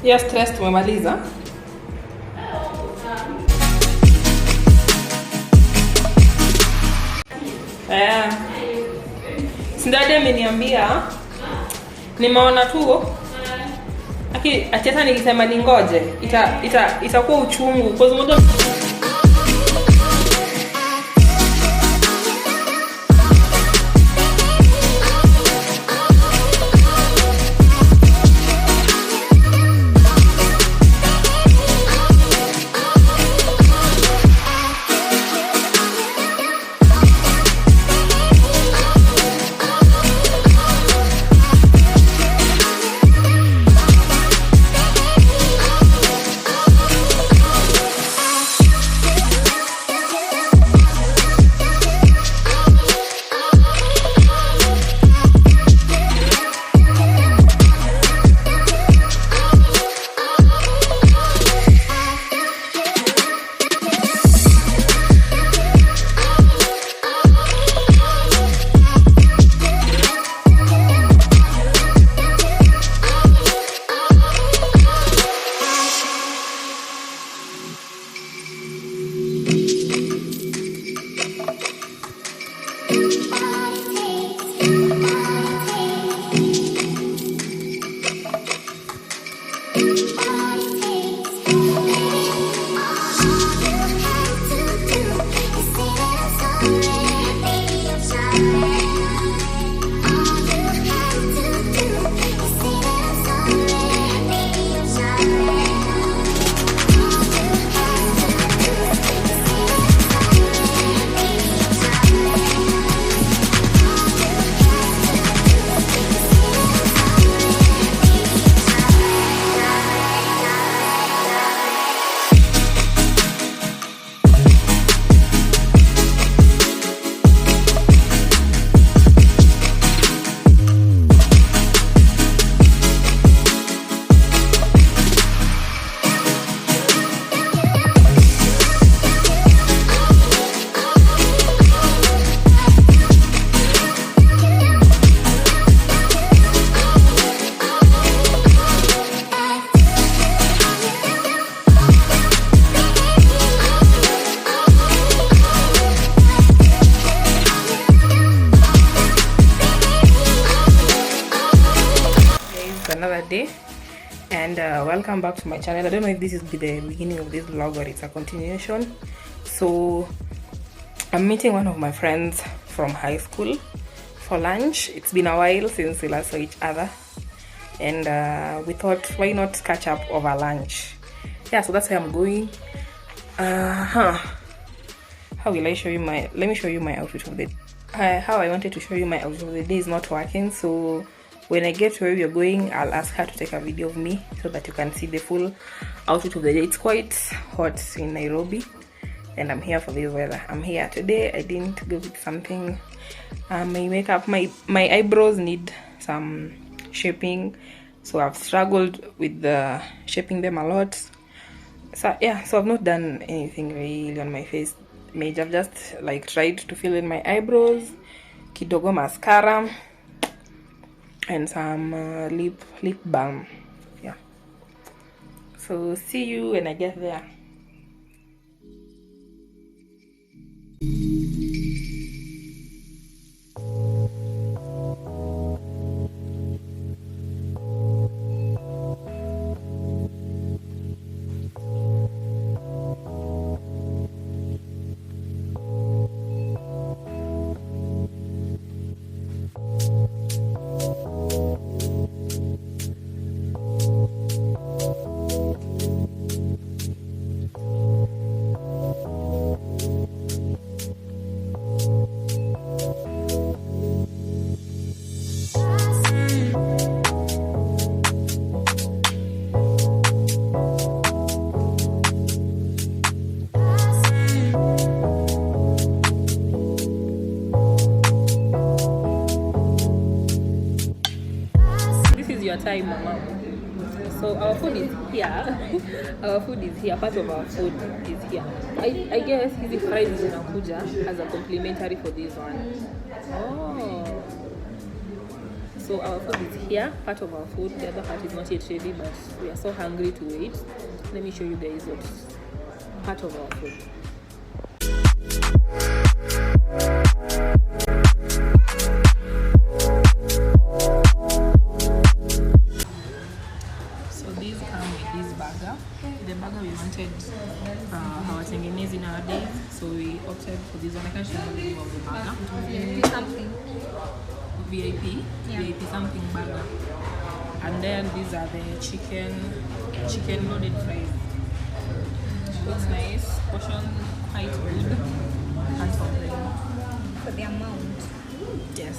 Ya stress tumemaliza. Sindade ameniambia nimeona tu ati hata nikisema ningoje itakuwa uchungu kwa sababu another day, and welcome back to my channel. I don't know if this is the beginning of this vlog or it's a continuation. So I'm meeting one of my friends from high school for lunch. It's been a while since we last saw each other, and we thought, why not catch up over lunch? Yeah, so that's where I'm going. How will I show you my, let me show you my outfit of the how I wanted to show you my outfit of the day is not working. So when I get to where we're going, I'll ask her to take a video of me so that you can see the full outfit of the day. It's quite hot in Nairobi, and I'm here for this weather. I'm here today. I didn't go with something. My makeup, my eyebrows need some shaping, so I've struggled with the shaping them a lot. So yeah, so I've not done anything really on my face image. I've just like tried to fill in my eyebrows, kidogo mascara, and some lip balm. Yeah, so see you when I get there. your time, mama. So our food is here. Our food is here. Part of our food is here. I guess hizi fries zinakuja as a complimentary for this one. Oh. So our food is here. Part of our food. The other part is not yet ready, but we are so hungry to wait. Let me show you guys what's part of our food. The burger we wanted hawatengenezi nowadays, so we opted for this one. I can't remember the name of the burger. Something. VIP? Yeah. VIP something burger. And then these are the chicken loaded fries. Looks nice. Portion quite good. And something. For the amount. Yes.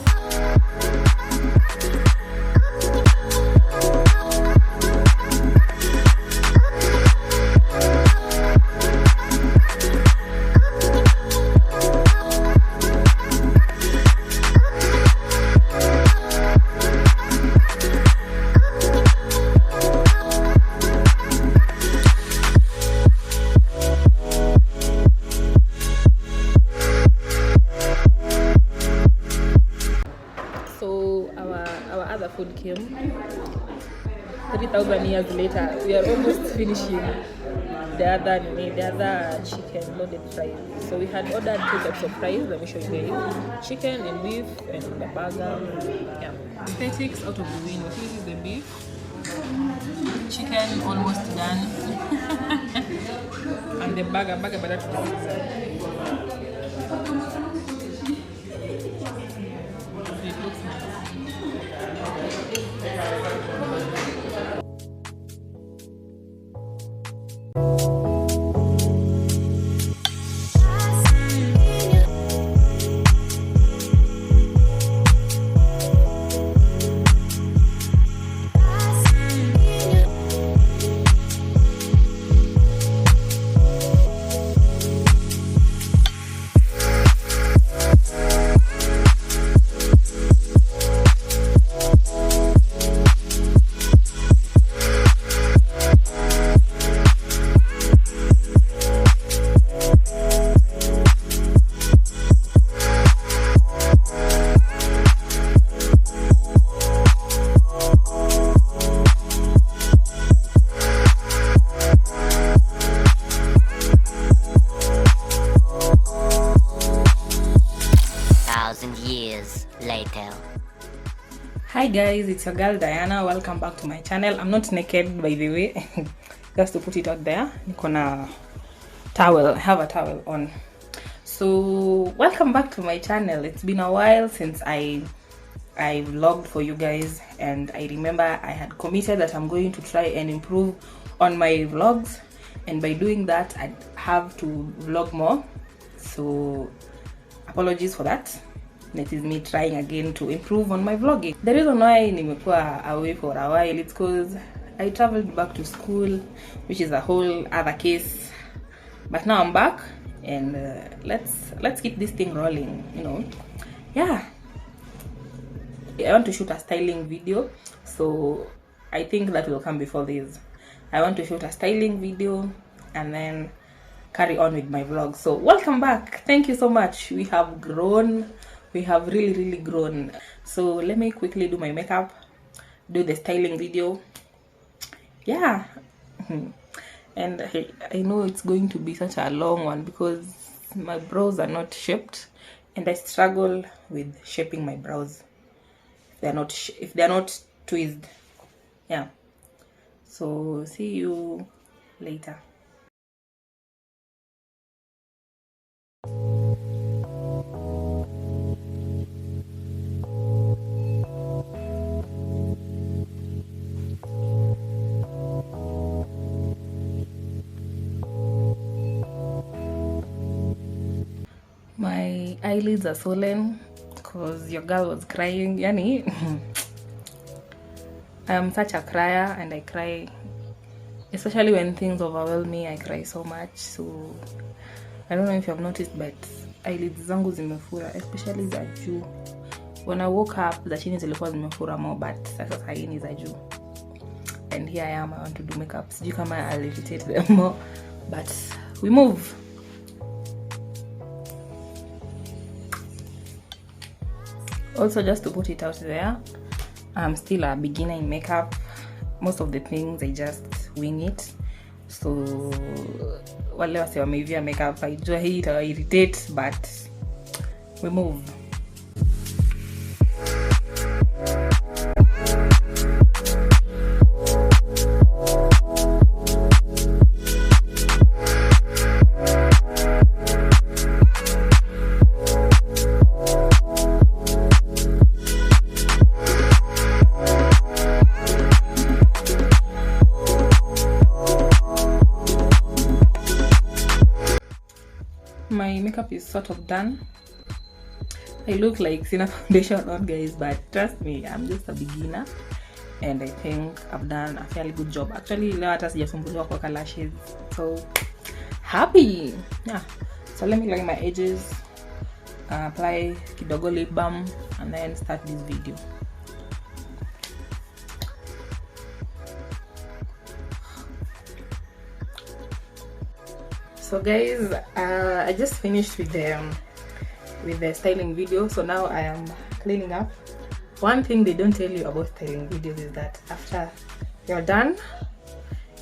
Food came 3,000 years later. We are almost finishing the other chicken loaded fries. So we had ordered 2 types of fries. Let me show you guys: chicken and beef, and the burger. Yeah, aesthetics out of the window. This is the beef. Chicken almost done. And the burger better to do. It looks nice. Years later. Hi guys, it's your girl Diana. Welcome back to my channel. I'm not naked, by the way. Just to put it out there, I have a towel on. So welcome back to my channel. It's been a while since I vlogged for you guys, and I remember I had committed that I'm going to try and improve on my vlogs, and by doing that I'd have to vlog more. So apologies for that. It is me trying again to improve on my vlogging. The reason why nimekuwa away for a while, it's because I traveled back to school, which is a whole other case. But now I'm back, and let's keep this thing rolling, you know. Yeah, I want to shoot a styling video, so I think that will come before this. I want to shoot a styling video and then carry on with my vlog. So welcome back. Thank you so much. We have grown. We have really grown. So let me quickly do my makeup, do the styling video. Yeah. And I know it's going to be such a long one because my brows are not shaped, and I struggle with shaping my brows if they're not twisted. Yeah. So see you later. My eyelids are swollen because your girl was crying. Yani, I am such a crier, and I cry, especially when things overwhelm me. I cry so much. So I don't know if you have noticed, but eyelids zangu zimefura, especially za juu. when I woke up za chini zilikuwa zimefura more, but sasa sahi ni za juu. And here I am, I want to do makeup. Sijui kama I'll irritate them more, but we move. Also, just to put it out there, I'm still a beginner in makeup. Most of the things I just wing it. So wale wase wameivia makeup, I jua hii ita irritate, but we move. My makeup is sort of done. I look like sina foundation on, guys, but trust me, I'm just a beginner and I think I've done a fairly good job. Actually, leo hata sijasumbuliwa kwa lashes, so happy. Yeah, so let me line my edges, apply kidogo lip balm, and then start this video. So guys, I just finished with the styling video, so now I am cleaning up. One thing they don't tell you about styling videos is that after you're done,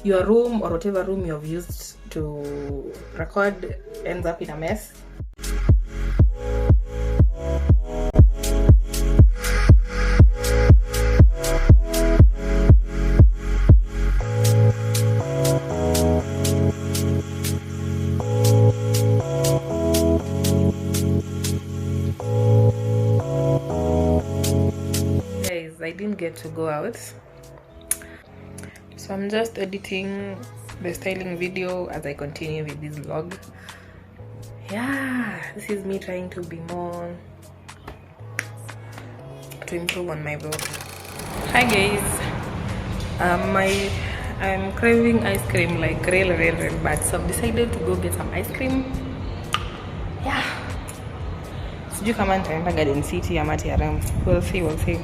your room or whatever room you've used to record ends up in a mess. I didn't get to go out, so I'm just editing the styling video as I continue with this vlog. Yeah, this is me trying to be more to improve on my vlog. Hi guys, I'm craving ice cream like real bad, so I've decided to go get some ice cream. Yeah, sijui kama nitaenda Garden City ama TRM. We'll see.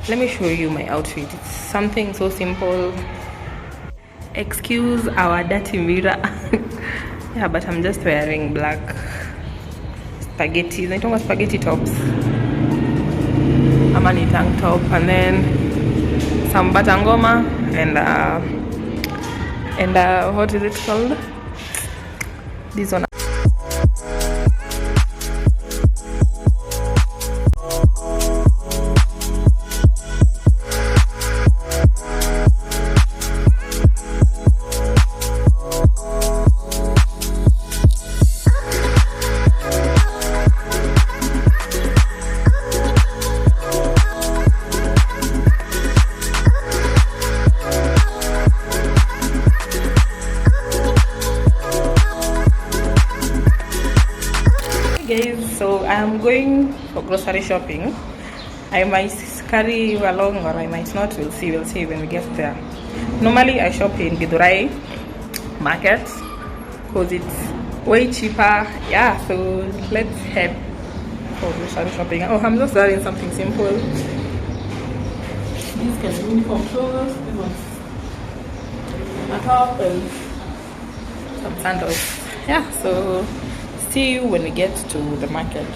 Let me show you my outfit. It's something so simple. Excuse our dirty mirror. Yeah, but I'm just wearing black spaghetti. I don't want spaghetti tops. I'm a tank top, and then some batangoma and what is it called? This one. Guys, so I am going for grocery shopping. I might carry you along or I might not. We'll see when we get there. Normally I shop in Githurai market because it's way cheaper. Yeah, so let's head for grocery shopping. Oh, I'm just wearing something simple. These can be uniform clothes. This one's a top and some sandals. Yeah, so see you when we get to the market.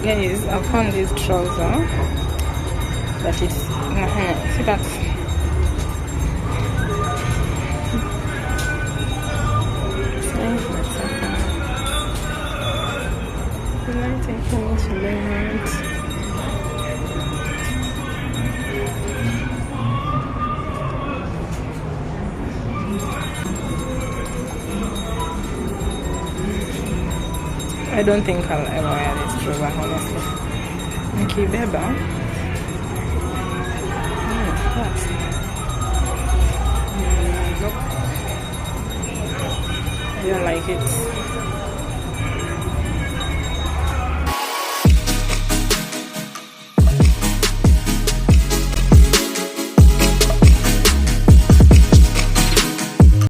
Guys, I found this trouser, but it's see that. I don't think I'll ever wear this trouser, honestly. Okay, Beba. Nope. I don't like it.